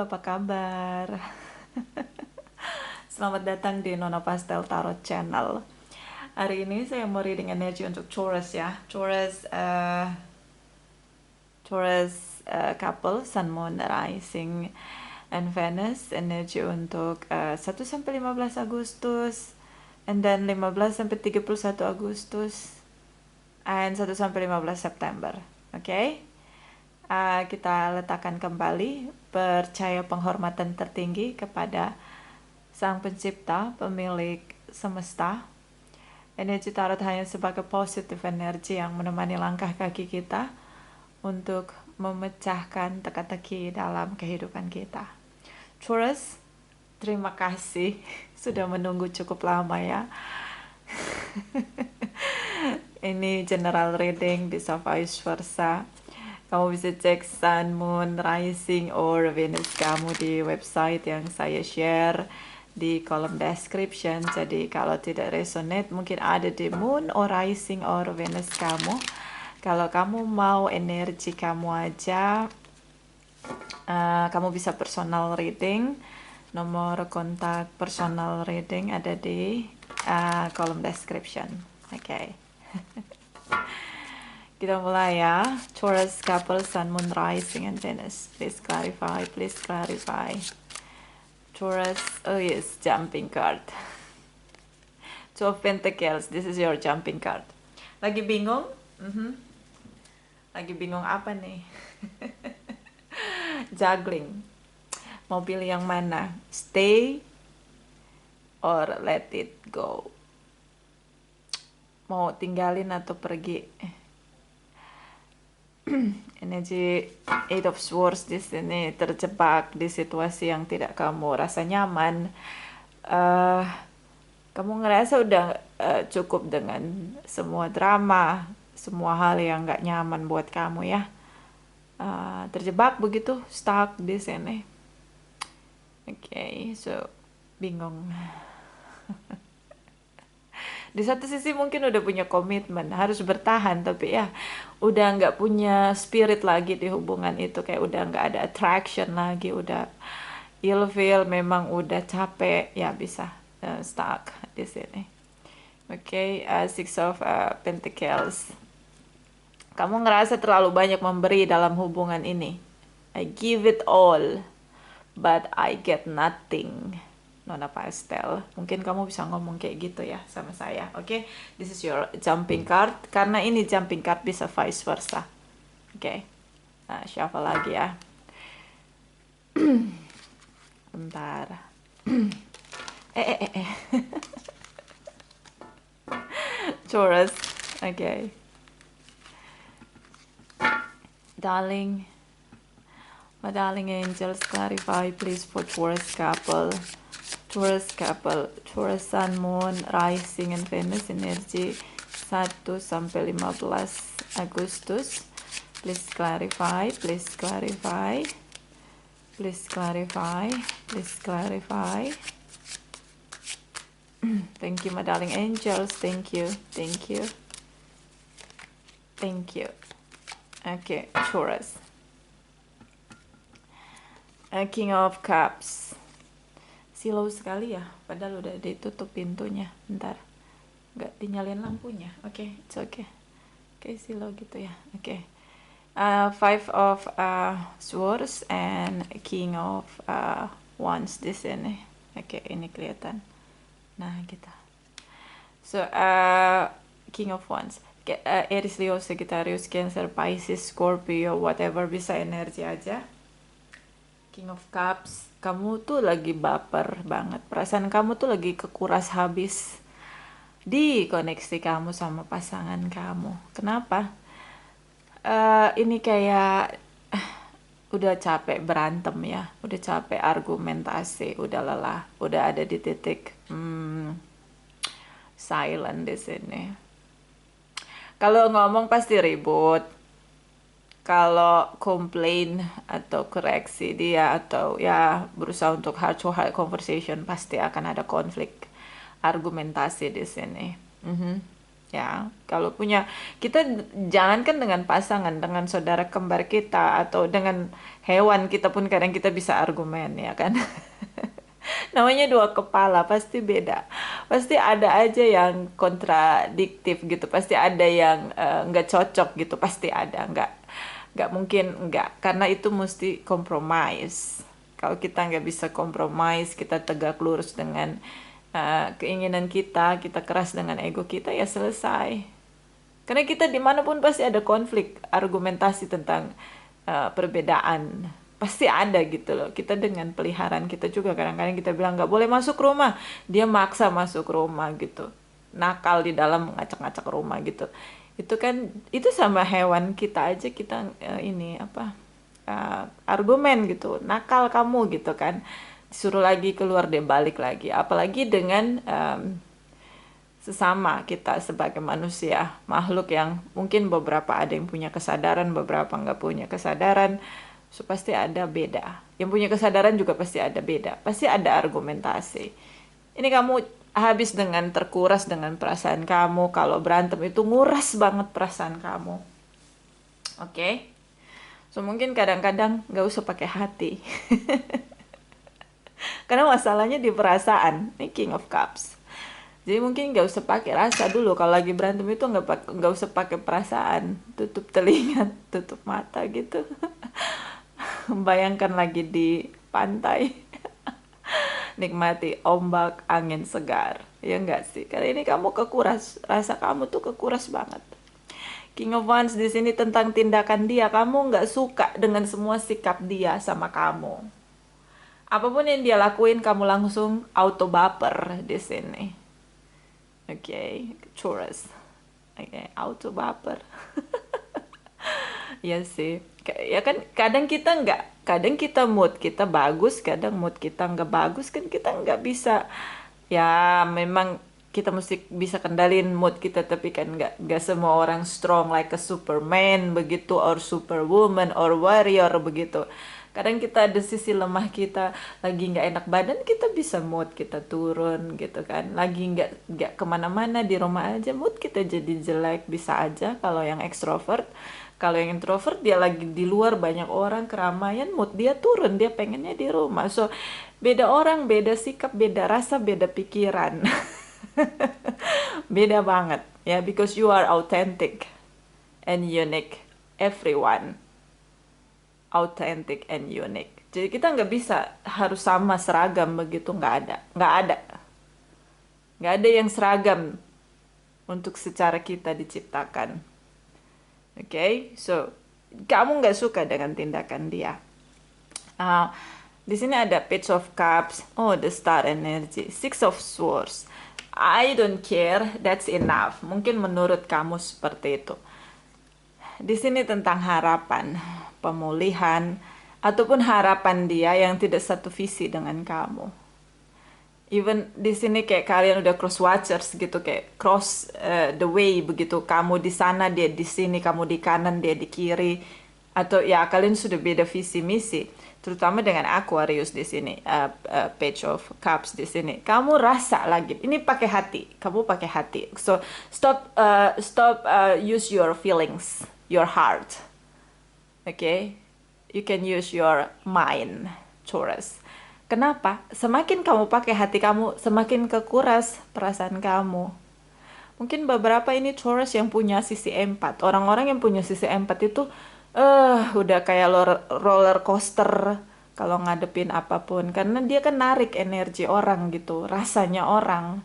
apa kabar? Selamat datang di Nona Pastel Tarot Channel. Hari ini saya mau reading energi untuk Taurus ya. Taurus couple, Sun, Moon, Rising, and Venus. Energi untuk 1 sampai 15 Agustus, and then 15 sampai 31 Agustus, and 1 sampai 15 September. Oke? Kita letakkan kembali percaya penghormatan tertinggi kepada Sang Pencipta, pemilik semesta. Energi tarot hanya sebagai positif energi yang menemani langkah kaki kita untuk memecahkan teka-teki dalam kehidupan kita. Taurus, terima kasih sudah menunggu cukup lama ya. Ini general reading, bisa vice versa. Kamu bisa cek Sun, Moon, Rising, or Venus kamu di website yang saya share di kolom description. Jadi kalau tidak resonate, mungkin ada di Moon, or Rising, or Venus kamu. Kalau kamu mau energi kamu aja, kamu bisa personal reading. Nomor kontak personal reading ada di kolom description. Oke. Kita mulai ya. Taurus couple, Sun, Moon, Rising, and Venus. Please clarify, please clarify. Taurus, oh yes, jumping card. Two of Pentacles, this is your jumping card. Lagi bingung? Lagi bingung apa nih? Juggling. Mau pilih yang mana? Stay or let it go? Mau tinggalin atau pergi? Energi Eight of Swords di sini, terjebak di situasi yang tidak kamu rasa nyaman. Kamu ngerasa udah cukup dengan semua drama, semua hal yang nggak nyaman buat kamu ya. Terjebak begitu, stuck di sini. Oke, so bingung. Di satu sisi mungkin udah punya komitmen, harus bertahan, tapi ya udah nggak punya spirit lagi di hubungan itu, kayak udah nggak ada attraction lagi, udah ilfeel, memang udah capek, ya bisa stuck di sini. Oke, Six of Pentacles. Kamu ngerasa terlalu banyak memberi dalam hubungan ini. I give it all, but I get nothing. Nona Pastel, mungkin kamu bisa ngomong kayak gitu ya sama saya. Oke, this is your jumping card. Karena ini jumping card, bisa vice versa. Oke, nah shuffle lagi ya. Bentar. Taurus, oke. Darling, my darling angels, clarify please for Taurus couple. Taurus couple, Taurus Sun, Moon, Rising, and Venus energi 1 sampai 15 Agustus. Please clarify, please clarify, please clarify, please clarify. Thank you, my darling angels. Thank you, thank you, thank you. Okay, Taurus. King of Cups. Silau sekali ya, padahal udah ditutup pintunya. Bentar, nggak dinyalain lampunya. Oke, it's okay. Oke, silau gitu ya. Oke. Five of Swords and King of Wands di sini. Oke, ini kelihatan. Nah, gitu. So, King of Wands. Aries, Leo, Sagittarius, Cancer, Pisces, Scorpio, whatever, bisa energi aja. King of Cups, kamu tuh lagi baper banget. Perasaan kamu tuh lagi kekuras habis di koneksi kamu sama pasangan kamu. Kenapa? Ini kayak udah capek berantem ya, udah capek argumentasi, udah lelah, udah ada di titik silent di sini. Kalau ngomong pasti ribut. Kalau komplain atau koreksi dia atau ya berusaha untuk heart to heart conversation, pasti akan ada konflik argumentasi di sini. Ya, kalau punya kita jangankan dengan pasangan, dengan saudara kembar kita atau dengan hewan kita pun kadang kita bisa argumen ya kan. Namanya dua kepala pasti beda. Pasti ada aja yang kontradiktif gitu. Pasti ada yang nggak cocok gitu. Pasti ada. Nggak mungkin nggak. Karena itu mesti compromise. Kalau kita nggak bisa compromise, kita tegak lurus dengan keinginan kita keras dengan ego kita, ya selesai. Karena kita dimanapun pasti ada konflik, argumentasi tentang perbedaan. Pasti ada gitu loh. Kita dengan peliharaan kita juga kadang-kadang kita bilang nggak boleh masuk rumah. Dia maksa masuk rumah gitu. Nakal di dalam ngacak-ngacak rumah gitu. Itu kan, itu sama hewan kita aja kita ini apa argumen gitu. Nakal kamu gitu kan. Disuruh lagi keluar dia balik lagi. Apalagi dengan sesama kita sebagai manusia, makhluk yang mungkin beberapa ada yang punya kesadaran, beberapa nggak punya kesadaran, so pasti ada beda. Yang punya kesadaran juga pasti ada beda, pasti ada argumentasi. Ini kamu habis dengan terkuras dengan perasaan kamu, kalau berantem itu nguras banget perasaan kamu. Oke? So mungkin kadang-kadang nggak usah pakai hati. Karena masalahnya di perasaan, ini King of Cups. Jadi mungkin nggak usah pakai rasa dulu. Kalau lagi berantem itu nggak usah pakai perasaan. Tutup telinga, tutup mata gitu. Bayangkan lagi di pantai. Nikmati ombak, angin segar. Ya enggak sih? Karena ini kamu kekuras. Rasa kamu tuh kekuras banget. King of Wands di sini tentang tindakan dia. Kamu nggak suka dengan semua sikap dia sama kamu. Apapun yang dia lakuin, kamu langsung auto baper di sini. Oke, Taurus. Oke, auto baper. Ya sih. Ya kan kadang kita mood kita bagus, kadang mood kita nggak bagus kan kita nggak bisa. Ya memang kita mesti bisa kendalin mood kita, tapi kan nggak semua orang strong like a Superman begitu, or Superwoman, or warrior begitu. Kadang kita ada sisi lemah kita, lagi nggak enak badan kita bisa mood kita turun gitu kan, lagi nggak kemana-mana di rumah aja mood kita jadi jelek, bisa aja kalau yang ekstrovert. Kalau yang introvert dia lagi di luar banyak orang keramaian, mood dia turun, dia pengennya di rumah. So beda orang, beda sikap, beda rasa, beda pikiran. Beda banget ya, because you are authentic and unique, everyone authentic and unique. Jadi kita nggak bisa harus sama seragam begitu, nggak ada yang seragam untuk secara kita diciptakan. Oke, so kamu nggak suka dengan tindakan dia. Uh, di sini ada Page of Cups, oh the Star Energy, Six of Swords. I don't care, that's enough. Mungkin menurut kamu seperti itu. Di sini tentang harapan, pemulihan, ataupun harapan dia yang tidak satu visi dengan kamu. Even di sini kayak kalian udah cross watchers gitu, kayak cross the way begitu. Kamu di sana, dia di sini, kamu di kanan, dia di kiri. Atau ya kalian sudah beda visi misi. Terutama dengan Aquarius di sini, Page of Cups di sini. Kamu rasa lagi, ini pakai hati. Kamu pakai hati. So stop use your feelings, your heart. Okay? You can use your mind, Taurus. Kenapa? Semakin kamu pakai hati kamu, semakin kekuras perasaan kamu. Mungkin beberapa ini Taurus yang punya sisi empat. Orang-orang yang punya sisi empat itu udah kayak roller coaster kalau ngadepin apapun. Karena dia kan narik energi orang gitu, rasanya orang.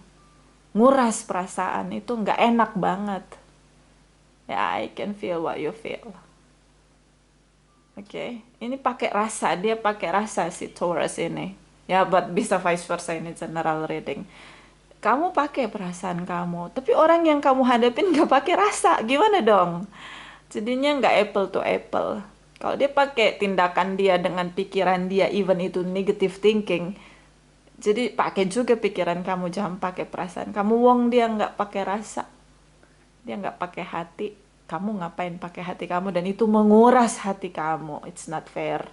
Nguras perasaan itu nggak enak banget. Ya, I can feel what you feel. Oke, ini pakai rasa, dia pakai rasa si Taurus ini. Ya, but bisa vice versa, ini general reading. Kamu pakai perasaan kamu, tapi orang yang kamu hadapin nggak pakai rasa, gimana dong? Jadinya nggak apple to apple. Kalau dia pakai tindakan dia dengan pikiran dia, even itu negative thinking, jadi pakai juga pikiran kamu, jangan pakai perasaan kamu. Wong dia nggak pakai rasa, dia nggak pakai hati. Kamu ngapain pakai hati kamu, dan itu menguras hati kamu. It's not fair.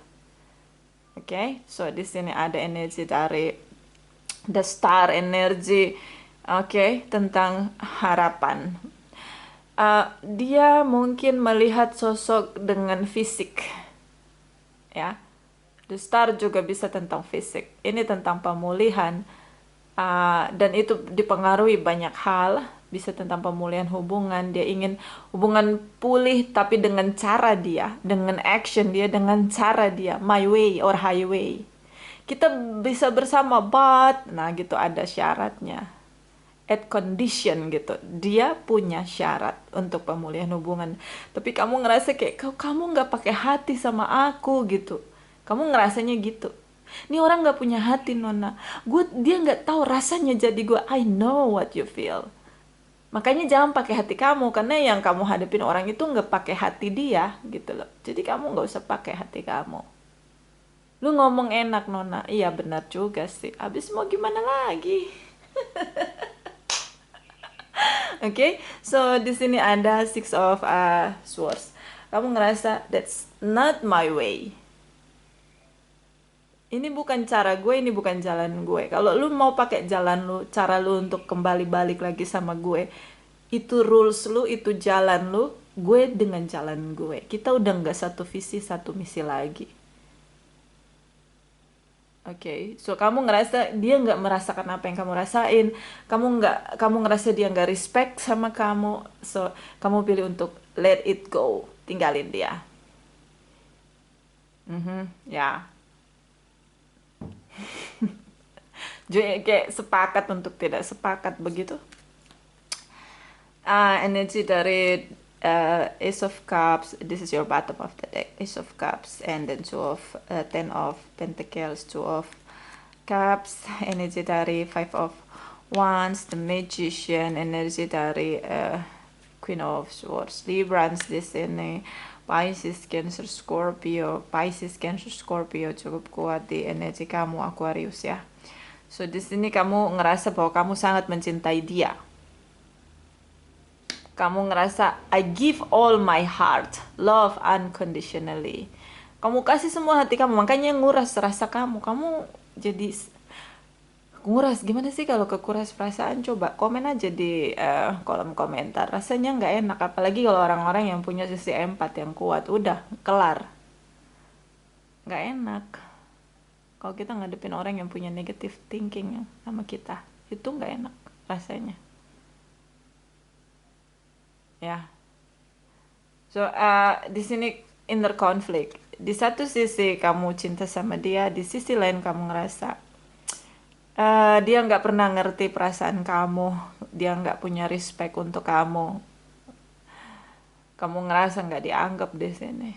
Oke, so di sini ada energi dari the star energy. Oke, tentang harapan. Dia mungkin melihat sosok dengan fisik, ya. The Star juga bisa tentang fisik. Ini tentang pemulihan, dan itu dipengaruhi banyak hal. Bisa tentang pemulihan hubungan. Dia ingin hubungan pulih, tapi dengan cara dia, dengan action dia, dengan cara dia, my way or highway. Kita bisa bersama, but, nah gitu ada syaratnya. At condition gitu, dia punya syarat untuk pemulihan hubungan. Tapi kamu ngerasa kayak kamu nggak pakai hati sama aku gitu, kamu ngerasanya gitu. Ini orang nggak punya hati, Nona. Dia nggak tahu rasanya jadi gue. I know what you feel. Makanya jangan pakai hati kamu, karena yang kamu hadapin orang itu nggak pakai hati dia gitu loh. Jadi kamu nggak usah pakai hati kamu. Lu ngomong enak, Nona. Iya benar juga sih. Abis mau gimana lagi? Okay, so di sini ada Six of Swords. Kamu ngerasa that's not my way. Ini bukan cara gue, ini bukan jalan gue. Kalau lu mau pakai jalan lu, cara lu untuk kembali balik lagi sama gue, itu rules lu, itu jalan lu, gue dengan jalan gue. Kita udah nggak satu visi, satu misi lagi. Oke, so kamu ngerasa dia nggak merasakan apa yang kamu rasain, kamu ngerasa dia nggak respect sama kamu, so kamu pilih untuk let it go, tinggalin dia. Ya, jadi kayak sepakat untuk tidak sepakat begitu. Energi dari Ace of Cups, this is your bottom of the deck, Ace of Cups, and then Ten of Pentacles, Two of Cups, energi dari Five of Wands, the Magician, energi dari Queen of Swords, Librans di sini, Pisces, Cancer, Scorpio cukup kuat di energi kamu Aquarius ya. So di sini kamu ngerasa bahwa kamu sangat mencintai dia. Kamu ngerasa I give all my heart, love unconditionally. Kamu kasih semua hati kamu, makanya nguras rasa kamu. Kamu jadi nguras. Gimana sih kalau kekuras perasaan? Coba komen aja di kolom komentar. Rasanya nggak enak, apalagi kalau orang-orang yang punya sisi empat yang kuat. Udah, kelar. Nggak enak. Kalau kita ngadepin orang yang punya negative thinking sama kita, itu nggak enak rasanya. Ya. So, di sini inner conflict. Di satu sisi kamu cinta sama dia, di sisi lain kamu ngerasa dia nggak pernah ngerti perasaan kamu, dia nggak punya respect untuk kamu. Kamu ngerasa nggak dianggap di sini.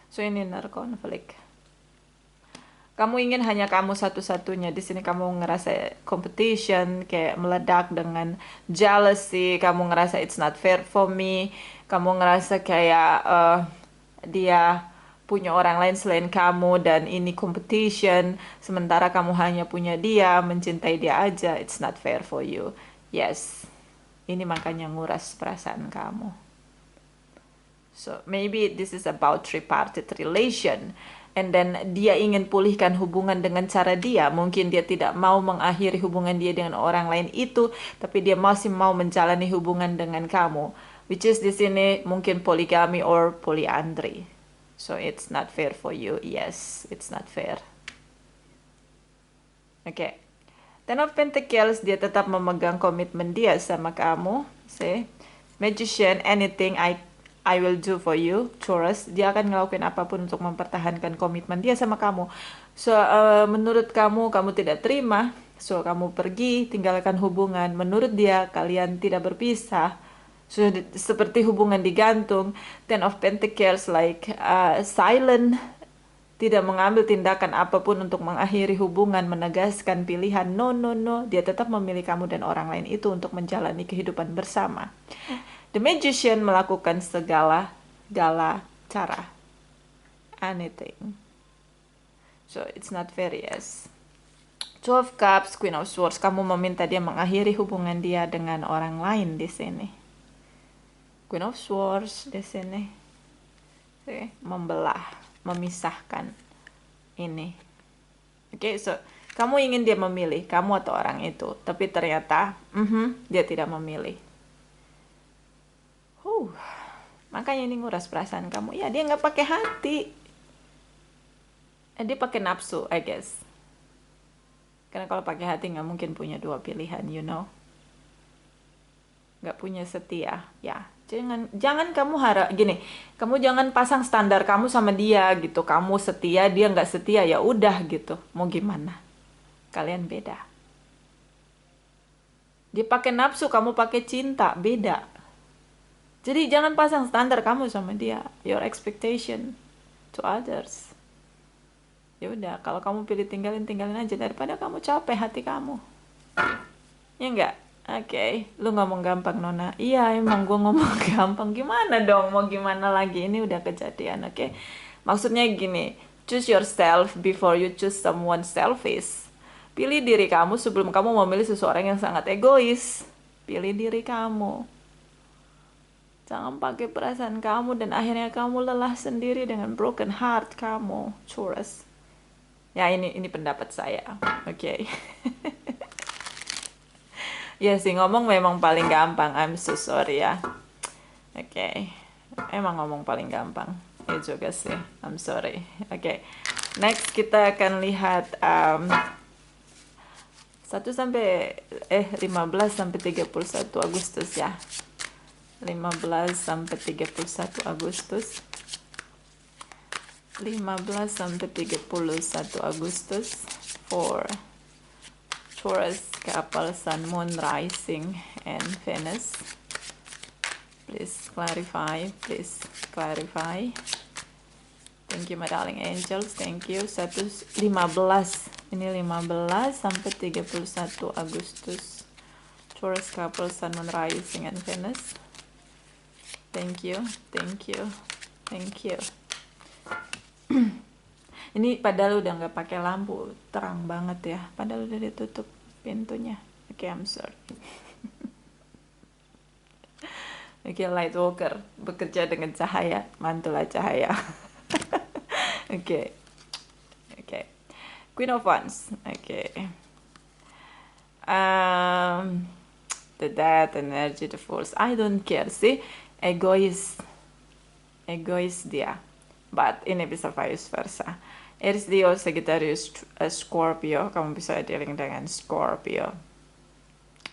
So, ini inner conflict. Kamu ingin hanya kamu satu-satunya. Di sini kamu ngerasa competition, kayak meledak dengan jealousy. Kamu ngerasa it's not fair for me. Kamu ngerasa kayak dia punya orang lain selain kamu dan ini competition. Sementara kamu hanya punya dia, mencintai dia aja. It's not fair for you. Yes, ini makanya nguras perasaan kamu. So maybe this is about tripartite relation. And then dia ingin pulihkan hubungan dengan cara dia. Mungkin dia tidak mau mengakhiri hubungan dia dengan orang lain itu, tapi dia masih mau menjalani hubungan dengan kamu. Which is di sini mungkin poligami or polyandry. So it's not fair for you. Yes, it's not fair. Okay. Ten of Pentacles, dia tetap memegang komitmen dia sama kamu. See? Magician, anything I will do for you. Taurus, dia akan ngelakuin apapun untuk mempertahankan komitmen dia sama kamu. So, menurut kamu tidak terima. So, kamu pergi, tinggalkan hubungan. Menurut dia, kalian tidak berpisah. So, seperti hubungan digantung. Ten of Pentacles, like silent. Tidak mengambil tindakan apapun untuk mengakhiri hubungan, menegaskan pilihan. No, no, no. Dia tetap memilih kamu dan orang lain itu untuk menjalani kehidupan bersama. The Magician melakukan segala cara. Anything. So, it's not fair, yes. Two of Cups, Queen of Swords. Kamu meminta dia mengakhiri hubungan dia dengan orang lain di sini. Queen of Swords di sini. Okay. Membelah, memisahkan ini. Oke, so kamu ingin dia memilih, kamu atau orang itu. Tapi ternyata, dia tidak memilih. Makanya ini nguras perasaan kamu. Ya, dia nggak pakai hati. Dia pakai nafsu, I guess. Karena kalau pakai hati nggak mungkin punya dua pilihan, you know. Nggak punya setia, ya. Jangan kamu harap gini. Kamu jangan pasang standar kamu sama dia gitu. Kamu setia, dia nggak setia, ya udah gitu. Mau gimana? Kalian beda. Dia pakai nafsu, kamu pakai cinta, beda. Jadi jangan pasang standar kamu sama dia, your expectation to others. Ya udah, kalau kamu pilih tinggalin aja daripada kamu capek hati kamu. Ya enggak? Oke, lu ngomong gampang Nona. Iya, emang gue ngomong gampang. Gimana dong? Mau gimana lagi? Ini udah kejadian, oke? Maksudnya gini, choose yourself before you choose someone selfish. Pilih diri kamu sebelum kamu memilih seseorang yang sangat egois. Pilih diri kamu. Jangan pakai perasaan kamu dan akhirnya kamu lelah sendiri dengan broken heart kamu, Taurus. Ya ini pendapat saya, oke. Ya sih ngomong memang paling gampang, I'm so sorry ya. Oke, emang ngomong paling gampang. Ya juga sih, I'm sorry. Oke, next kita akan lihat 15 sampai 31 Agustus ya. 15 sampai 31 Agustus. 15 sampai 31 Agustus for Taurus, couple, Sun, Moon, Rising, and Venus. Please clarify, please clarify. Thank you my darling angels, thank you. 15, ini 15 sampai 31 Agustus. Taurus, couple, Sun, Moon, Rising, and Venus. Thank you, thank you, thank you. Ini padahal udah nggak pakai lampu, terang banget ya. Padahal udah ditutup pintunya. Oke, I'm sorry. Oke, light worker, bekerja dengan cahaya, mantulah cahaya. Oke, oke. Queen of Wands. Oke. The Death energy, the Fools. I don't care sih, egois dia. But ini bisa vice versa. Aries, Leo, Sagittarius, Scorpio. Kamu bisa dealing dengan Scorpio.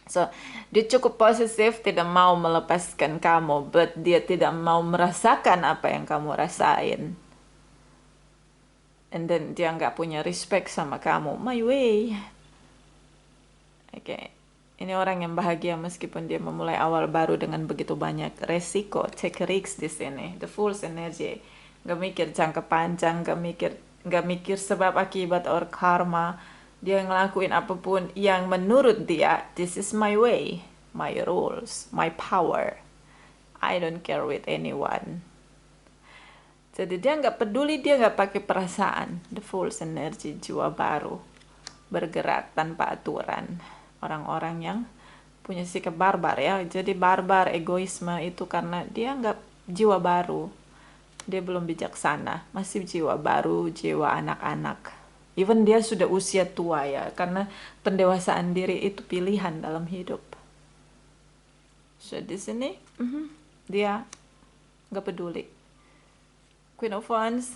So, dia cukup posesif, tidak mau melepaskan kamu, but dia tidak mau merasakan apa yang kamu rasain. And then dia nggak punya respect sama kamu. My way. Oke. Ini orang yang bahagia meskipun dia memulai awal baru dengan begitu banyak resiko. Take risks di sini. The Fool's energy. Nggak mikir jangka panjang, nggak mikir sebab akibat or karma. Dia ngelakuin apapun yang menurut dia, this is my way, my rules, my power. I don't care with anyone. Jadi dia nggak peduli, dia nggak pakai perasaan. The Fool's energy, jiwa baru, bergerak tanpa aturan. Orang-orang yang punya sikap barbar ya. Jadi barbar, egoisme itu karena dia nggak jiwa baru. Dia belum bijaksana, masih jiwa baru, jiwa anak-anak. Even dia sudah usia tua ya, karena pendewasaan diri itu pilihan dalam hidup. So di sini dia nggak peduli. Queen of Wands,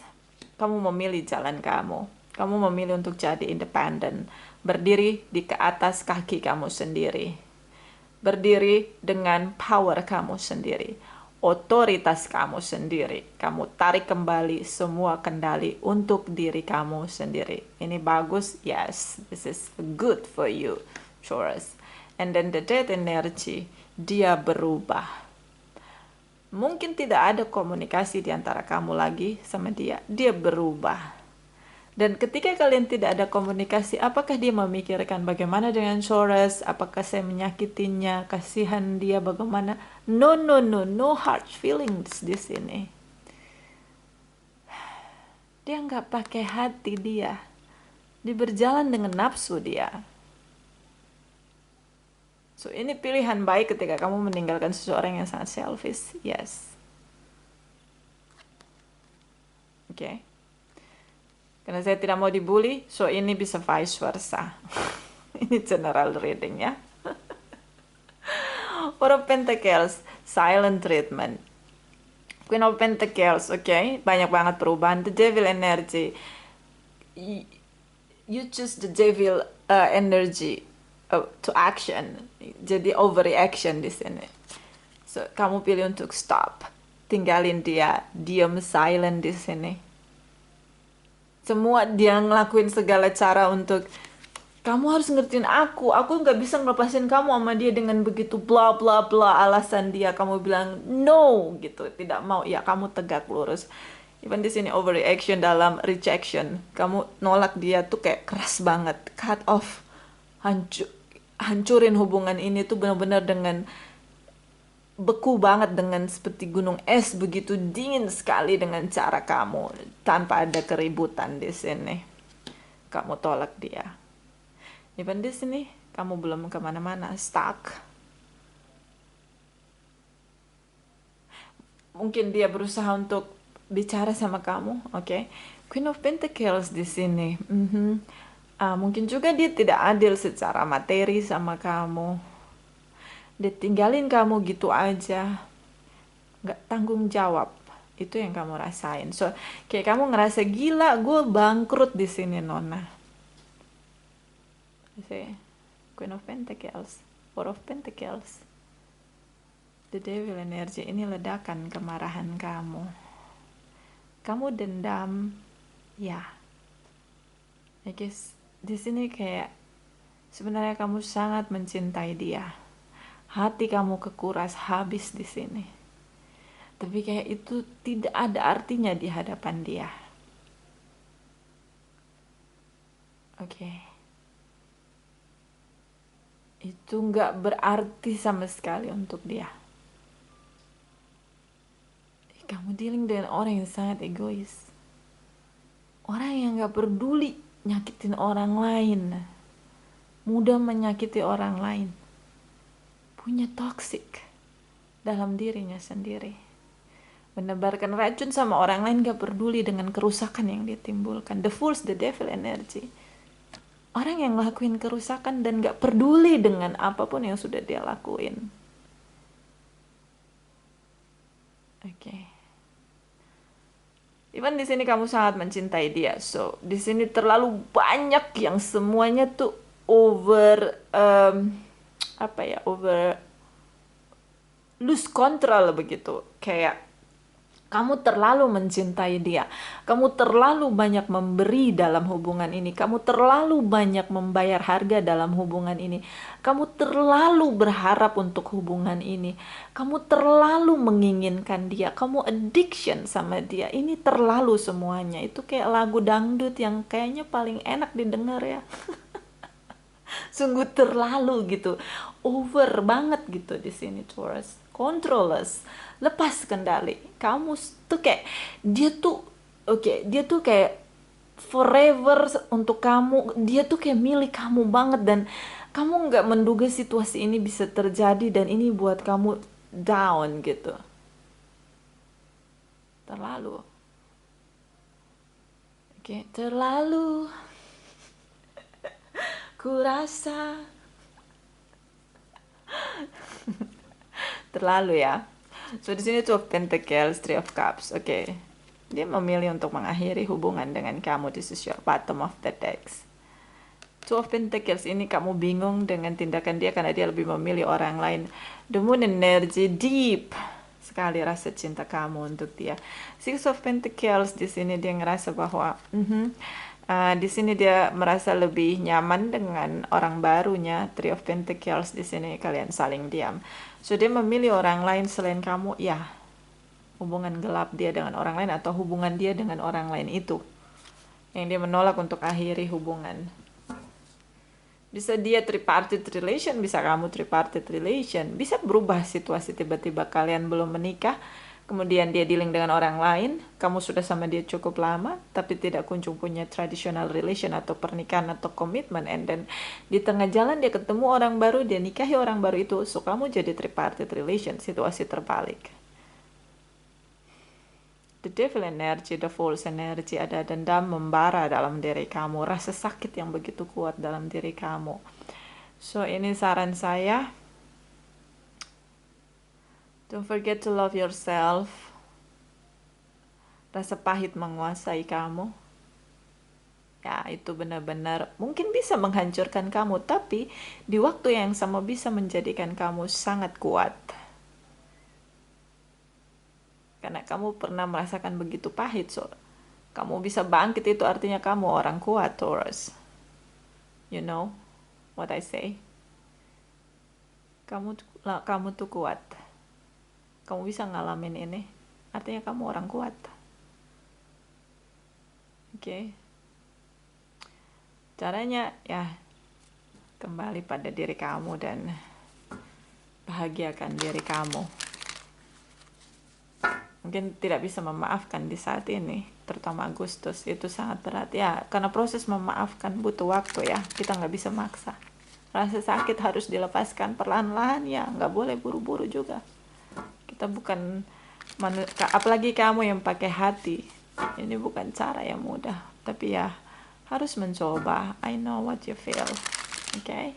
kamu memilih jalan kamu. Kamu memilih untuk jadi independen, berdiri di ke atas kaki kamu sendiri, berdiri dengan power kamu sendiri, otoritas kamu sendiri. Kamu tarik kembali semua kendali untuk diri kamu sendiri. Ini bagus, yes, this is good for you, Taurus. And then the Death energy, dia berubah. Mungkin tidak ada komunikasi di antara kamu lagi sama dia. Dia berubah. Dan ketika kalian tidak ada komunikasi, apakah dia memikirkan bagaimana dengan Taurus? Apakah saya menyakitinya? Kasihan dia bagaimana? No hard feelings di sini. Dia nggak pakai hati dia. Dia berjalan dengan nafsu dia. So ini pilihan baik ketika kamu meninggalkan seseorang yang sangat selfish. Yes. Oke. Karena saya tidak mau dibully, so ini bisa vice versa. Ini general reading ya. Four of Pentacles, silent treatment. Queen of Pentacles, oke, banyak banget perubahan. The Devil energy, you choose the devil energy to action, jadi overreaction di sini. So kamu pilih untuk stop, tinggalin dia, diam, silent di sini. Semua dia ngelakuin segala cara untuk kamu harus ngertiin aku nggak bisa ngelepasin kamu sama dia dengan begitu bla bla bla alasan dia. Kamu bilang no gitu, tidak mau, ya kamu tegak lurus. Even di sini overreaction dalam rejection, kamu nolak dia tuh kayak keras banget, cut off, hancurin hubungan ini tuh benar-benar dengan beku banget, dengan seperti gunung es, begitu dingin sekali dengan cara kamu, tanpa ada keributan di sini. Kamu tolak dia. Even di sini kamu belum kemana-mana, stuck. Mungkin dia berusaha untuk bicara sama kamu, oke? Queen of Pentacles di sini. Mungkin juga dia tidak adil secara materi sama kamu. Dia tinggalin kamu gitu aja, nggak tanggung jawab. Itu yang kamu rasain. So kayak kamu ngerasa gila, gue bangkrut di sini, Nona. See, Queen of Pentacles, Four of Pentacles, The Devil energy. Ini ledakan kemarahan kamu. Kamu dendam, ya. Guys, di sini kayak sebenarnya kamu sangat mencintai dia. Hati kamu kekuras habis di sini. Tapi kayak itu tidak ada artinya di hadapan dia. Oke. Itu nggak berarti sama sekali untuk dia. Kamu dealing dengan orang yang sangat egois. Orang yang nggak peduli nyakitin orang lain. Mudah menyakiti orang lain. Punya toxic dalam dirinya sendiri. Menebarkan racun sama orang lain, gak peduli dengan kerusakan yang dia timbulkan. The Fool's, the Devil energy. Orang yang ngelakuin kerusakan dan gak peduli dengan apapun yang sudah dia lakuin. Oke. Even di sini kamu sangat mencintai dia. So, di sini terlalu banyak yang semuanya tuh over lose control begitu. Kayak kamu terlalu mencintai dia. Kamu terlalu banyak memberi dalam hubungan ini. Kamu terlalu banyak membayar harga dalam hubungan ini. Kamu terlalu berharap untuk hubungan ini. Kamu terlalu menginginkan dia. Kamu addiction sama dia. Ini terlalu semuanya. Itu kayak lagu dangdut yang kayaknya paling enak didengar ya. Sungguh terlalu gitu. Over banget gitu di sini, Taurus. Controllers, lepas kendali. Kamu tuh kayak dia tuh dia tuh kayak forever untuk kamu. Dia tuh kayak milik kamu banget, dan kamu nggak menduga situasi ini bisa terjadi, dan ini buat kamu down gitu. Terlalu. Terlalu. Kurasa terlalu ya. So di sini Two of Pentacles, Three of Cups. Oke. Dia memilih untuk mengakhiri hubungan dengan kamu. This is your bottom of the decks. Two of Pentacles ini kamu bingung dengan tindakan dia karena dia lebih memilih orang lain. The Moon energy, deep sekali rasa cinta kamu untuk dia. Six of Pentacles di sini dia ngerasa bahwa di sini dia merasa lebih nyaman dengan orang barunya. Three of Pentacles di sini kalian saling diam. So dia memilih orang lain selain kamu, ya. Hubungan gelap dia dengan orang lain atau hubungan dia dengan orang lain itu yang dia menolak untuk akhiri hubungan. Bisa dia tripartite relation, bisa kamu tripartite relation. Bisa berubah situasi tiba-tiba kalian belum menikah, kemudian dia dealing dengan orang lain, kamu sudah sama dia cukup lama, tapi tidak kunjung punya traditional relation atau pernikahan atau komitmen, and then di tengah jalan dia ketemu orang baru, dia nikahi orang baru itu, so kamu jadi tripartite relation, situasi terbalik. The Devil energy, the Fool's energy, ada dendam membara dalam diri kamu, rasa sakit yang begitu kuat dalam diri kamu. So ini saran saya, don't forget to love yourself. rasa pahit menguasai kamu, ya itu benar-benar mungkin bisa menghancurkan kamu, tapi di waktu yang sama bisa menjadikan kamu sangat kuat. Karena kamu pernah merasakan begitu pahit, so kamu bisa bangkit, itu artinya kamu orang kuat, Taurus. You know what I say? Kamu tuh kuat. Kamu bisa ngalamin ini, artinya kamu orang kuat. Oke. Caranya ya kembali pada diri kamu dan bahagiakan diri kamu. Mungkin tidak bisa memaafkan di saat ini, terutama Agustus, itu sangat berat ya, karena proses memaafkan butuh waktu ya, kita nggak bisa maksa. Rasa sakit harus dilepaskan perlahan-lahan ya, nggak boleh buru-buru juga. Kita bukan apalagi kamu yang pakai hati, ini bukan cara yang mudah, tapi ya harus mencoba. I know what you feel, okay?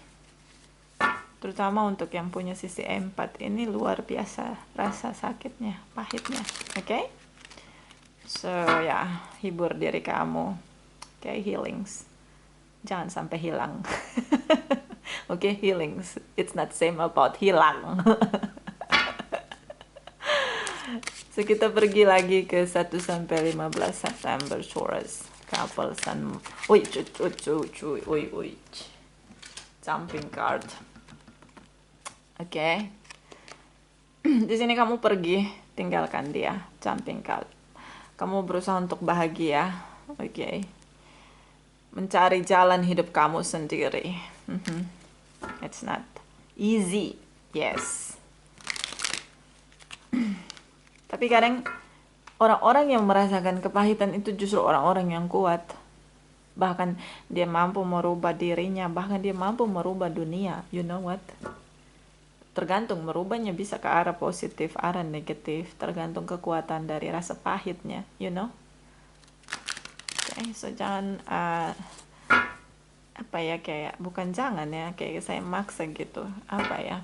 Terutama untuk yang punya sisi empat, ini luar biasa rasa sakitnya, pahitnya, okay? So ya, hibur diri kamu, okay? Healings, jangan sampai hilang. Okay, healings, it's not same about hilang. So kita pergi lagi ke 1 sampai 15 September Taurus. Couple Sun. Uy. Jumping card. Oke. Di sini kamu pergi, tinggalkan dia. Jumping card. Kamu berusaha untuk bahagia. Oke. Mencari jalan hidup kamu sendiri. It's not easy. Yes. Tapi kadang orang-orang yang merasakan kepahitan itu justru orang-orang yang kuat. Bahkan dia mampu merubah dirinya, bahkan dia mampu merubah dunia. You know what? Tergantung, merubahnya bisa ke arah positif, arah negatif, tergantung kekuatan dari rasa pahitnya, you know? Okay, so jangan apa ya, kayak bukan jangan ya, kayak saya maksa gitu. Apa ya?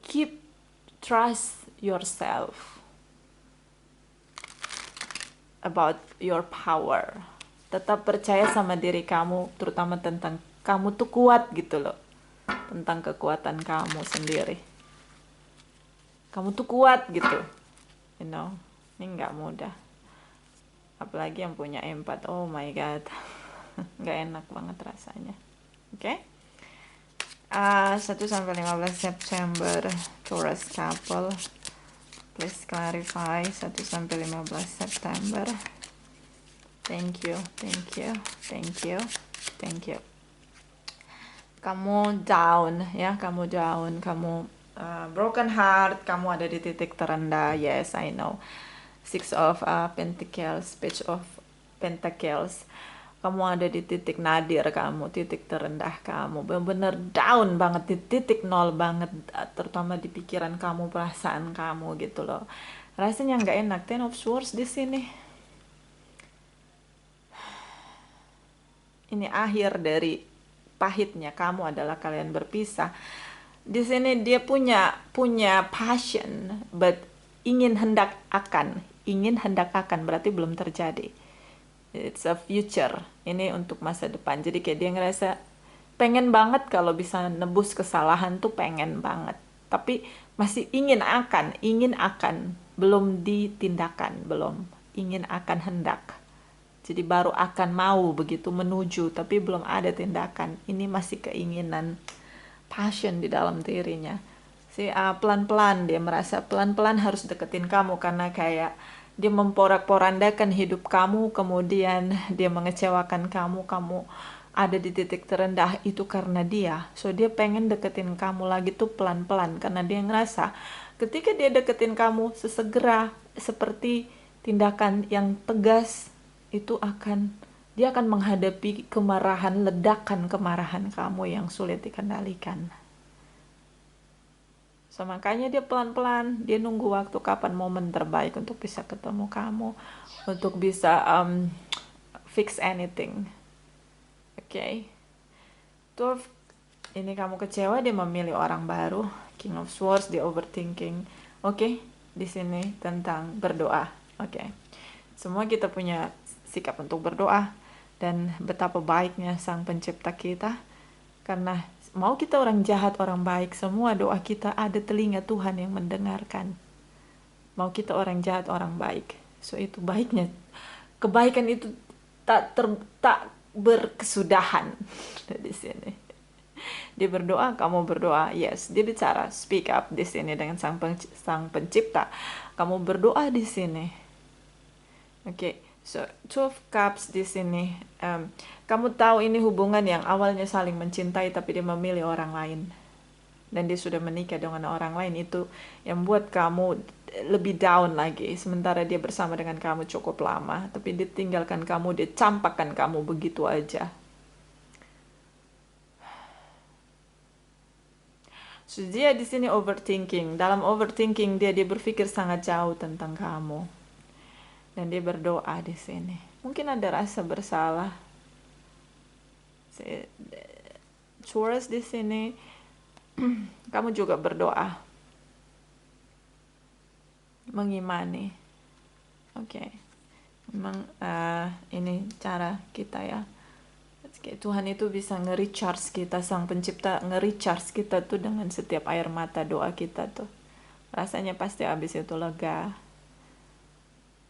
Keep trust yourself about your power. Tetap percaya sama diri kamu, terutama tentang kamu tuh kuat gitu loh. Tentang kekuatan kamu sendiri. Kamu tuh kuat gitu. You know, ini nggak mudah. Apalagi yang punya empat, oh my god. Nggak enak banget rasanya. Oke? 1 sampai 15 September Taurus couple. Please clarify 1 sampai 15 September. Thank you. Kamu down ya, kamu broken heart, kamu ada di titik terendah. Yes, I know. 6 of Pentacles, Page of Pentacles. Kamu ada di titik nadir kamu, titik terendah kamu, benar-benar down banget, di titik nol banget, terutama di pikiran kamu, perasaan kamu gitu loh. Rasanya nggak enak. Ten of Swords di sini. Ini akhir dari pahitnya kamu adalah kalian berpisah. Di sini dia punya passion, but ingin hendak akan berarti belum terjadi. It's a future. Ini untuk masa depan. Jadi kayak dia ngerasa pengen banget kalau bisa nebus kesalahan tuh, pengen banget. Tapi masih ingin akan, belum ditindakan, belum. Ingin akan hendak. Jadi baru akan mau begitu menuju, tapi belum ada tindakan. Ini masih keinginan, passion di dalam dirinya. Pelan-pelan dia merasa pelan-pelan harus deketin kamu, karena kayak dia memporak-porandakan hidup kamu, kemudian dia mengecewakan kamu ada di titik terendah itu karena dia. So dia pengen deketin kamu lagi tuh pelan-pelan, karena dia ngerasa ketika dia deketin kamu sesegera, seperti tindakan yang tegas, itu dia akan menghadapi ledakan kemarahan kamu yang sulit dikendalikan. So makanya dia pelan-pelan, dia nunggu waktu kapan momen terbaik untuk bisa ketemu kamu, untuk bisa fix anything. Okay. Tuh ini kamu kecewa, dia memilih orang baru. King of Swords, dia overthinking. Okay. di sini tentang berdoa. Oke. Semua kita punya sikap untuk berdoa dan betapa baiknya Sang Pencipta kita, karena mau kita orang jahat, orang baik, semua doa kita ada telinga Tuhan yang mendengarkan. Mau kita orang jahat, orang baik. So itu baiknya. Kebaikan itu tak berkesudahan di sini. Dia berdoa, kamu berdoa. Yes, dia bicara, speak up di sini dengan sang pencipta. Kamu berdoa di sini. Oke, so Two of Cups di sini. Kamu tahu ini hubungan yang awalnya saling mencintai tapi dia memilih orang lain. Dan dia sudah menikah dengan orang lain, itu yang buat kamu lebih down lagi. Sementara dia bersama dengan kamu cukup lama, tapi dia tinggalkan kamu, dia campakkan kamu begitu aja. So, dia di sini overthinking. Dalam overthinking dia berpikir sangat jauh tentang kamu. Dan dia berdoa di sini. Mungkin ada rasa bersalah. Taurus di sini, kamu juga berdoa, mengimani. Oke. Memang ini cara kita ya. Tuhan itu bisa nge-recharge kita, Sang Pencipta nge-recharge kita tuh dengan setiap air mata doa kita tuh. Rasanya pasti habis itu lega.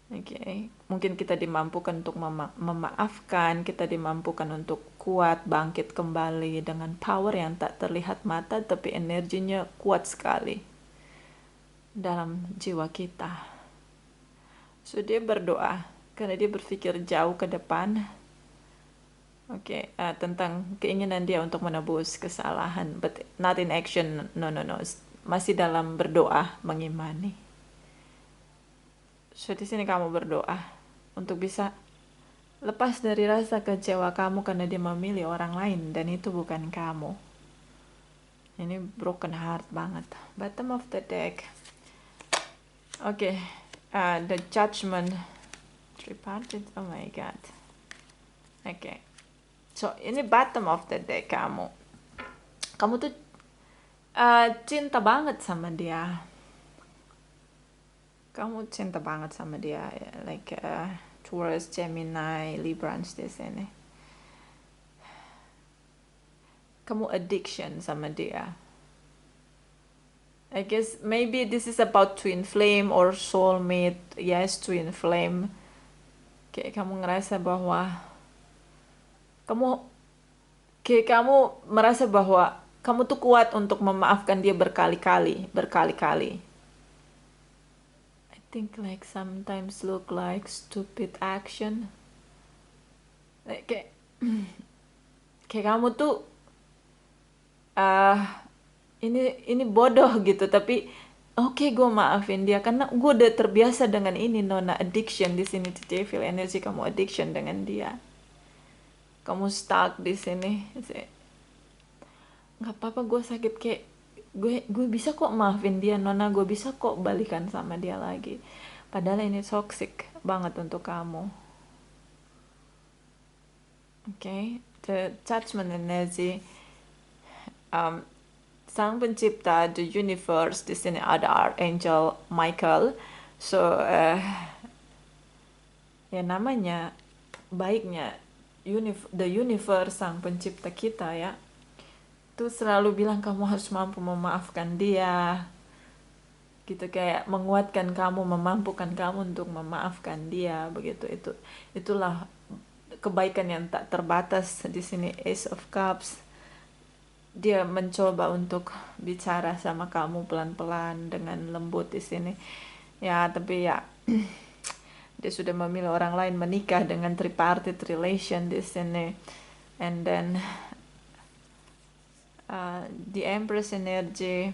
Oke. Mungkin kita dimampukan untuk memaafkan, kita dimampukan untuk kuat, bangkit kembali dengan power yang tak terlihat mata, tapi energinya kuat sekali dalam jiwa kita. So dia berdoa, karena dia berpikir jauh ke depan. Oke, tentang keinginan dia untuk menebus kesalahan, but not in action. No. Masih dalam berdoa, mengimani. So di sini kamu berdoa untuk bisa lepas dari rasa kecewa kamu karena dia memilih orang lain dan itu bukan kamu. Ini broken heart banget. Bottom of the deck. Oke, the Judgment. Three-parted. Oh my god. Oke. So, ini bottom of the deck kamu. Kamu tuh cinta banget sama dia. Kamu cinta banget sama dia. Like Taurus, Gemini, Libra di sini. Kamu addiction sama dia. I guess maybe this is about twin flame or soulmate. Yes, twin flame. Kayak kamu ngerasa bahwa kamu merasa bahwa kamu tuh kuat untuk memaafkan dia berkali-kali. I think like sometimes look like stupid action. Kayak kamu tuh ini bodoh gitu, tapi oke, gue maafin dia karena gue udah terbiasa dengan ini. Nona addiction di sini, devil energy, kamu addiction dengan dia. Kamu stuck di sini. Nggak apa-apa, gue sakit, kayak gue bisa kok maafin dia, Nona, gue bisa kok balikan sama dia lagi. Padahal ini toxic banget untuk kamu. Oke, the Judgment energy. Sang Pencipta, the universe, di sini ada Archangel Michael. So ya namanya baiknya the universe, Sang Pencipta kita ya, tuh selalu bilang kamu harus mampu memaafkan dia. Gitu, kayak menguatkan kamu, memampukan kamu untuk memaafkan dia, begitu. Itulah kebaikan yang tak terbatas di sini. Ace of Cups. Dia mencoba untuk bicara sama kamu pelan-pelan dengan lembut di sini. Ya, tapi ya dia sudah memilih orang lain, menikah dengan tripartite relation di sini. And then the Empress energy,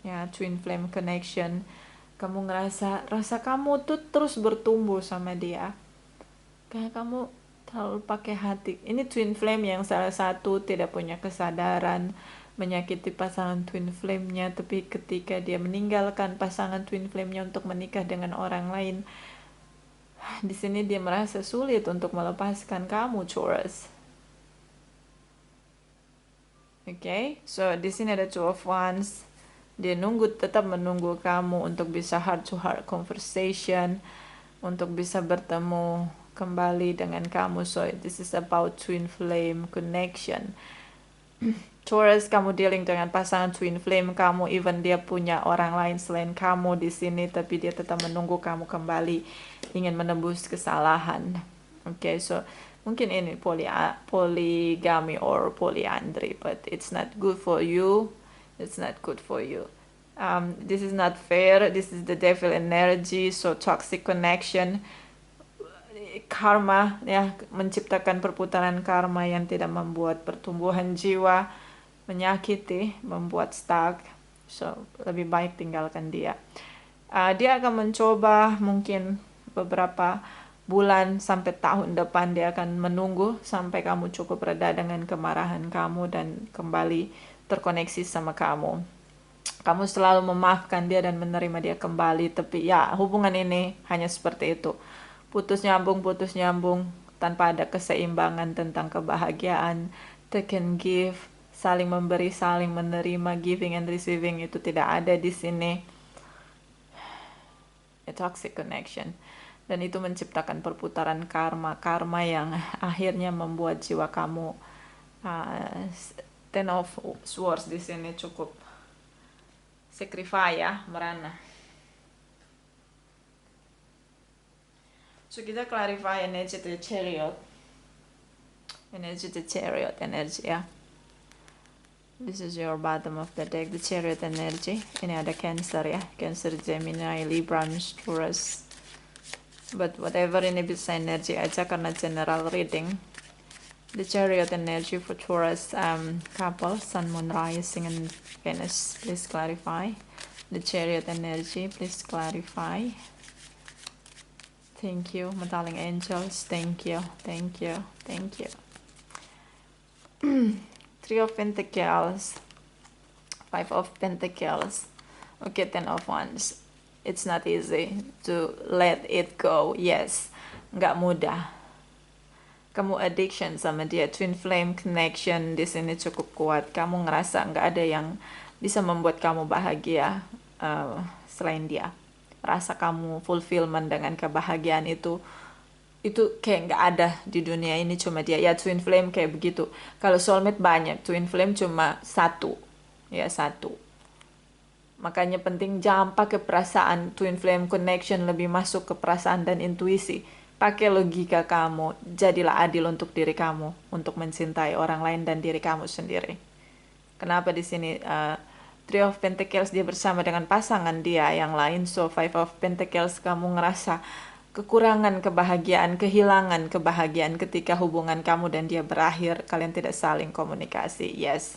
ya, twin flame connection. Kamu ngerasa rasa kamu tuh terus bertumbuh sama dia. Kayak kamu terlalu pakai hati. Ini twin flame yang salah satu tidak punya kesadaran, menyakiti pasangan twin flame-nya, tapi ketika dia meninggalkan pasangan twin flame-nya untuk menikah dengan orang lain, di sini dia merasa sulit untuk melepaskan kamu, Taurus. Okay, so di sini ada Two of Wands, Dia tetap menunggu kamu untuk bisa heart to heart conversation, untuk bisa bertemu kembali dengan kamu. So this is about twin flame connection. Taurus, kamu dealing dengan pasangan twin flame kamu, even dia punya orang lain selain kamu di sini, tapi dia tetap menunggu kamu kembali, ingin menebus kesalahan. Okay, so mungkin ini polygamy or polyandry, but it's not good for you. It's not good for you. This is not fair. This is the devil energy, so toxic connection. Karma, ya, menciptakan perputaran karma yang tidak membuat pertumbuhan jiwa, menyakiti, membuat stuck. So lebih baik tinggalkan dia. Dia akan mencoba mungkin beberapa bulan sampai tahun depan, dia akan menunggu sampai kamu cukup reda dengan kemarahan kamu dan kembali terkoneksi sama kamu. Kamu selalu memaafkan dia dan menerima dia kembali, tapi ya hubungan ini hanya seperti itu. Putus nyambung tanpa ada keseimbangan tentang kebahagiaan, take and give, saling memberi, saling menerima, giving and receiving itu tidak ada di sini. A toxic connection. Dan itu menciptakan perputaran karma yang akhirnya membuat jiwa kamu Ten of Swords di sini cukup sacrifice ya, merana. So kita clarify energy the Chariot. Energy the Chariot energy ya. This is your bottom of the deck, the Chariot energy. Ini ada Cancer ya, Cancer, Gemini, Libra, Taurus. But whatever, ini bisa energy aja karena general reading. The Chariot energy for Taurus couple, Sun, Moon, Rising, and Venus. Please clarify. The Chariot energy, please clarify. Thank you, Metallic Angels. Thank you. Three of Pentacles, Five of Pentacles. Okay, Ten of Wands. It's not easy to let it go. Yes, nggak mudah. Kamu addiction sama dia, twin flame connection di sini cukup kuat. Kamu ngerasa nggak ada yang bisa membuat kamu bahagia selain dia. Rasa kamu fulfillment dengan kebahagiaan itu kayak nggak ada di dunia ini, cuma dia. Ya, twin flame kayak begitu. Kalau soulmate banyak, twin flame cuma satu. Makanya penting jangan pakai perasaan. Twin flame connection lebih masuk ke perasaan dan intuisi. Pakai logika kamu. Jadilah adil untuk diri kamu, untuk mencintai orang lain dan diri kamu sendiri. Kenapa di sini Three of Pentacles dia bersama dengan pasangan dia yang lain. So Five of Pentacles, kamu ngerasa kekurangan kebahagiaan, kehilangan kebahagiaan ketika hubungan kamu dan dia berakhir. Kalian tidak saling komunikasi. Yes.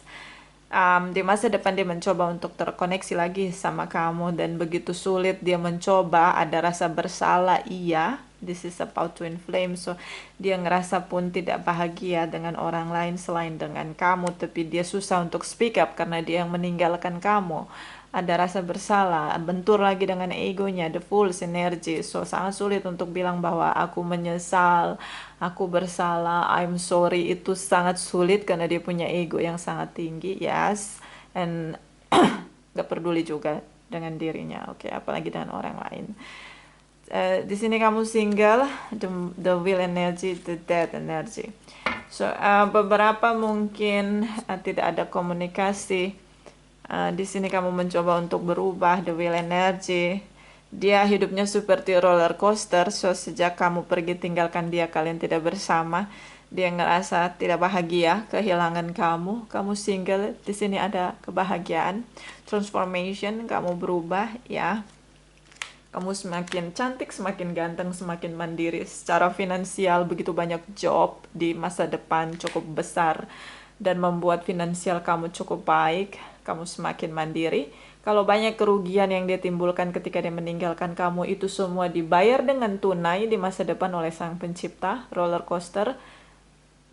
Di masa depan dia mencoba untuk terkoneksi lagi sama kamu, dan begitu sulit dia mencoba, ada rasa bersalah. Iya, this is about twin flame. So dia ngerasa pun tidak bahagia dengan orang lain selain dengan kamu, tapi dia susah untuk speak up karena dia yang meninggalkan kamu. Ada rasa bersalah, bentur lagi dengan egonya, the Fool's energy. So sangat sulit untuk bilang bahwa aku menyesal, aku bersalah, I'm sorry. Itu sangat sulit karena dia punya ego yang sangat tinggi. Yes, and gak peduli juga dengan dirinya. Oke, apalagi dengan orang lain. Di sini kamu single, the Wheel energy, the Death energy. So beberapa mungkin tidak ada komunikasi. Di sini kamu mencoba untuk berubah, the Wheel energy. Dia hidupnya seperti roller coaster. So sejak kamu pergi tinggalkan dia, kalian tidak bersama. Dia ngerasa tidak bahagia, kehilangan kamu. Kamu single, di sini ada kebahagiaan, transformation, kamu berubah ya. Kamu semakin cantik, semakin ganteng, semakin mandiri. Secara finansial begitu banyak job di masa depan cukup besar dan membuat finansial kamu cukup baik. Kamu semakin mandiri. Kalau banyak kerugian yang dia timbulkan ketika dia meninggalkan kamu, itu semua dibayar dengan tunai di masa depan oleh Sang Pencipta. Roller coaster,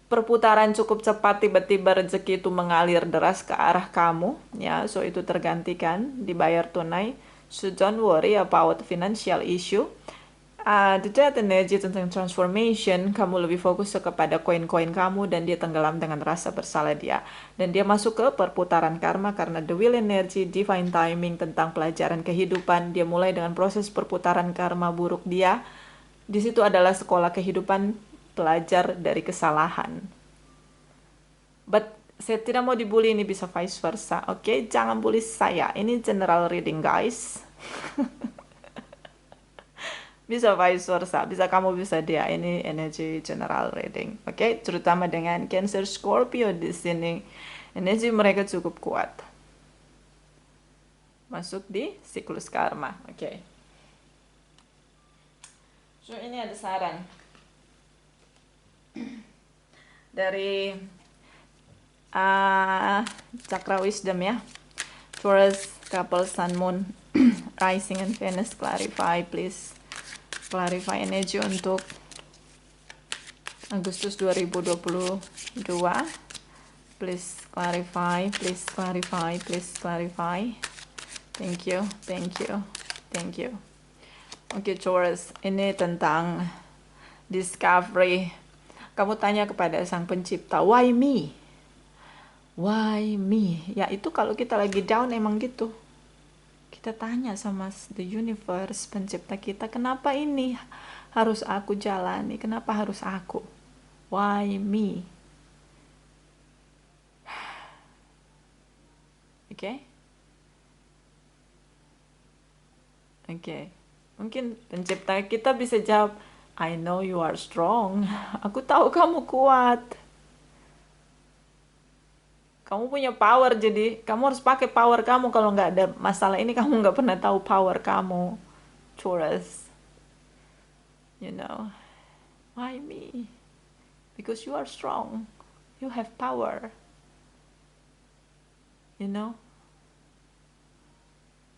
perputaran cukup cepat, tiba-tiba rezeki itu mengalir deras ke arah kamu ya. So itu tergantikan, dibayar tunai. So don't worry about financial issue. The Death Energy tentang transformation, kamu lebih fokus kepada koin-koin kamu dan dia tenggelam dengan rasa bersalah dia. Dan dia masuk ke perputaran karma karena The Wheel Energy, Divine Timing tentang pelajaran kehidupan. Dia mulai dengan proses perputaran karma buruk dia. Di situ adalah sekolah kehidupan, belajar dari kesalahan. But saya tidak mau dibully, ini bisa vice versa. Oke, jangan bully saya. Ini general reading, guys. Bisa vice versa, bisa kamu bisa dia, ini energi general reading. Oke, terutama dengan Cancer Scorpio di sini energi mereka cukup kuat. Masuk di siklus karma. Oke. So ini ada saran dari Chakra Wisdom ya. Taurus, couple, Sun, Moon, Rising and Venus, clarify please. Clarify energi untuk Agustus 2022. Please clarify, please clarify, please clarify. Thank you, thank you, thank you. Oke, Taurus, ini tentang discovery. Kamu tanya kepada Sang Pencipta, why me? Why me? Ya itu kalau kita lagi down emang gitu. Kita tanya sama the universe, pencipta kita, kenapa ini harus aku jalani? Kenapa harus aku? Why me? Oke? Oke. Mungkin pencipta kita bisa jawab, I know you are strong. Aku tahu kamu kuat. Kamu punya power, jadi kamu harus pakai power kamu. Kalau nggak ada masalah ini, kamu nggak pernah tahu power kamu. Taurus. You know. Why me? Because you are strong. You have power. You know.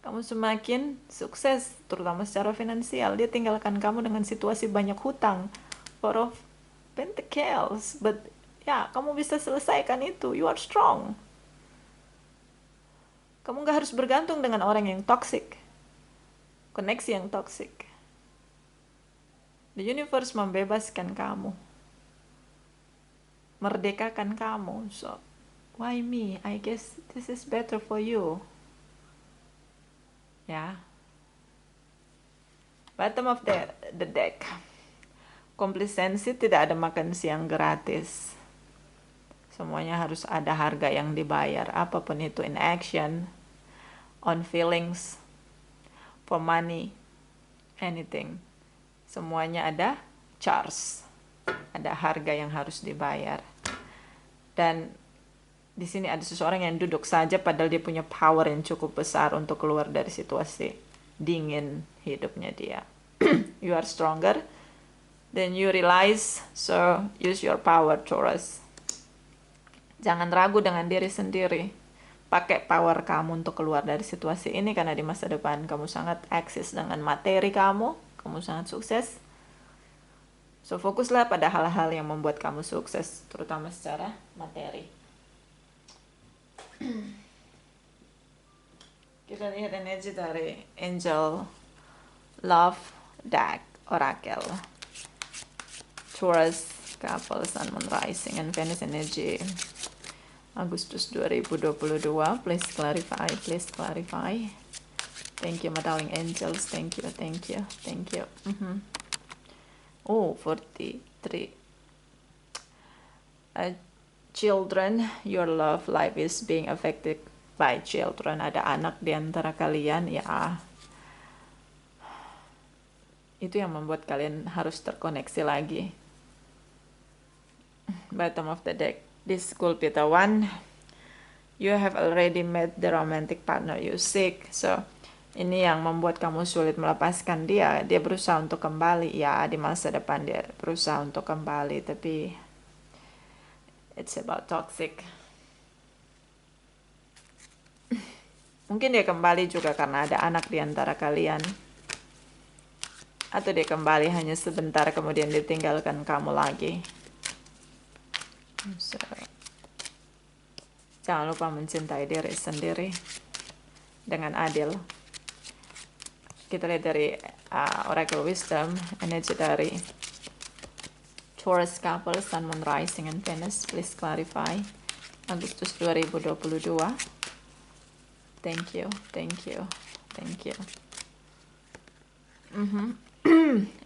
Kamu semakin sukses, terutama secara finansial. Dia tinggalkan kamu dengan situasi banyak hutang. Four of Pentacles. But ya, kamu bisa selesaikan itu. You are strong. Kamu gak harus bergantung dengan orang yang toxic. Koneksi yang toxic. The universe membebaskan kamu. Merdekakan kamu. So, why me? I guess this is better for you. Ya. Bottom of the deck. Komplisensi, tidak ada makan siang gratis. Semuanya harus ada harga yang dibayar, apapun itu, in action, on feelings, for money, anything. Semuanya ada charge, ada harga yang harus dibayar. Dan di sini ada seseorang yang duduk saja padahal dia punya power yang cukup besar untuk keluar dari situasi dingin hidupnya dia. You are stronger than you realize, so use your power, Taurus. Jangan ragu dengan diri sendiri. Pakai power kamu untuk keluar dari situasi ini, karena di masa depan kamu sangat eksis dengan materi kamu sangat sukses. So fokuslah pada hal-hal yang membuat kamu sukses, terutama secara materi. Kita lihat energi dari Angel Love Deck Oracle. Taurus, couple, Sun, Moon, Rising, and Venus energy. Agustus 2022. Please clarify, please clarify. Thank you, my darling angels. Thank you, thank you, thank you. Oh, 43. Children, your love life is being affected by children. Ada anak di antara kalian, ya. Itu yang membuat kalian harus terkoneksi lagi. Bottom of the deck. This could be the one. You have already met the romantic partner you seek. So, ini yang membuat kamu sulit melepaskan dia. Dia berusaha untuk kembali. Ya, di masa depan dia berusaha untuk kembali. Tapi, it's about toxic. Mungkin dia kembali juga karena ada anak di antara kalian. Atau dia kembali hanya sebentar kemudian ditinggalkan kamu lagi. So, jangan lupa mencintai diri sendiri dengan adil. Kita lihat dari Oracle Wisdom, energi dari Taurus couple, Sun, Moon, Rising, and Venus. Please clarify. Agustus 2022. Thank you, thank you, thank you.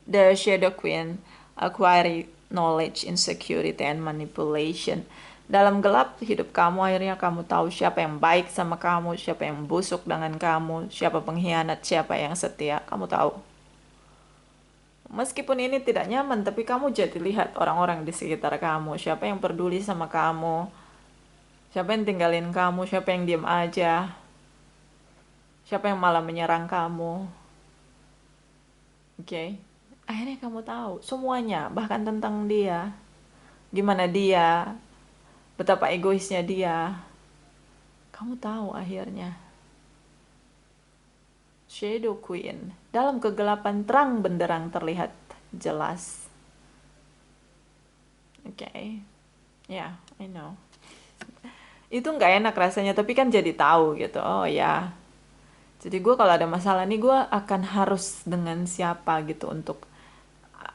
The Shadow Queen, acquiring knowledge, insecurity, and manipulation. Dalam gelap hidup kamu, akhirnya kamu tahu siapa yang baik sama kamu, siapa yang busuk dengan kamu, siapa pengkhianat, siapa yang setia. Kamu tahu. Meskipun ini tidak nyaman, tapi kamu jadi lihat orang-orang di sekitar kamu, siapa yang peduli sama kamu, siapa yang tinggalin kamu, siapa yang diam aja, siapa yang malah menyerang kamu. Oke. Akhirnya kamu tahu semuanya, bahkan tentang dia. Gimana dia, betapa egoisnya dia. Kamu tahu akhirnya. Shadow Queen. Dalam kegelapan terang benderang terlihat jelas. Oke. Ya, I know. Itu nggak enak rasanya, tapi kan jadi tahu gitu. Oh ya. Jadi gue kalau ada masalah nih, gue akan harus dengan siapa gitu untuk,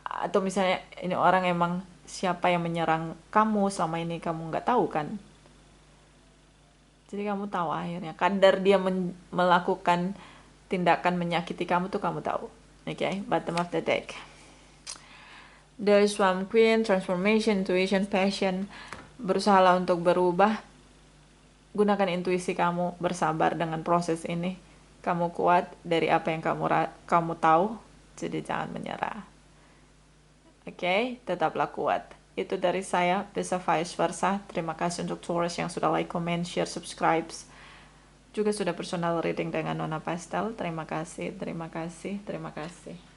atau misalnya ini orang emang siapa yang menyerang kamu selama ini kamu nggak tahu kan. Jadi kamu tahu akhirnya kadar dia melakukan tindakan menyakiti kamu tuh kamu tahu. Oke, bottom of the deck. The Swamp Queen, transformation, intuition, passion. Berusahalah untuk berubah. Gunakan intuisi kamu, bersabar dengan proses ini. Kamu kuat dari apa yang kamu tahu, jadi jangan menyerah. Oke, tetaplah kuat. Itu dari saya, bisa vice versa. Terima kasih untuk Taurus yang sudah like, comment, share, subscribe. Juga sudah personal reading dengan Nona Pastel. Terima kasih, terima kasih, terima kasih.